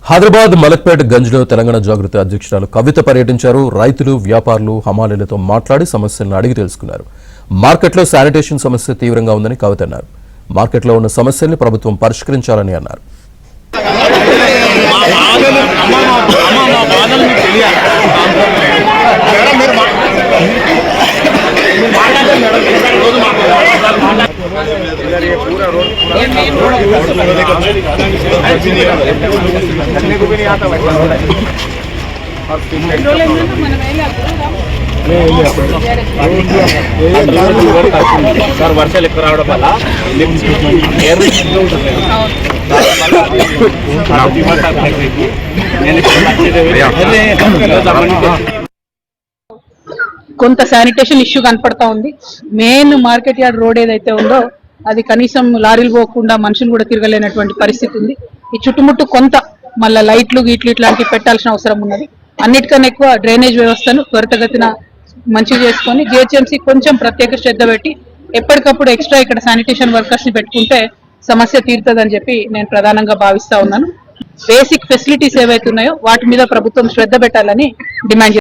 హైదరాబాద్ మలక్పేట్ గంజ్లో తెలంగాణ జాగృతి అధ్యక్షురాలు కవిత పర్యటించారు. రైతులు, వ్యాపారులు, హమాలీలతో మాట్లాడి సమస్యలను అడిగి తెలుసుకున్నారు. మార్కెట్లో శానిటేషన్ సమస్య తీవ్రంగా ఉందని కవిత అన్నారు. మార్కెట్లో ఉన్న సమస్యల్ని ప్రభుత్వం పరిష్కరించాలని అన్నారు. సార్ వర్షాలు ఎక్కువ రావడం వల్ల కొంత శానిటేషన్ ఇష్యూ కనపడతా ఉంది. మెయిన్ మార్కెట్ యార్డ్ రోడ్ ఏదైతే ఉందో అది కనీసం లారీలు పోకుండా మనుషులు కూడా తిరగలేనటువంటి పరిస్థితి ఉంది. ఈ చుట్టుముట్టు కొంత మళ్ళా లైట్లు గీట్లు ఇట్లాంటివి పెట్టాల్సిన అవసరం ఉన్నది. అన్నిటికన్నా ఎక్కువ డ్రైనేజ్ వ్యవస్థను త్వరితగతిన మంచిగా చేసుకొని జిహెచ్ఎంసీ కొంచెం ప్రత్యేక శ్రద్ధ పెట్టి ఎప్పటికప్పుడు ఎక్స్ట్రా ఇక్కడ శానిటేషన్ వర్కర్స్ ని పెట్టుకుంటే సమస్య తీరుతుందని చెప్పి నేను ప్రధానంగా భావిస్తా ఉన్నాను. బేసిక్ ఫెసిలిటీస్ ఏవైతే ఉన్నాయో వాటి మీద ప్రభుత్వం శ్రద్ధ పెట్టాలని డిమాండ్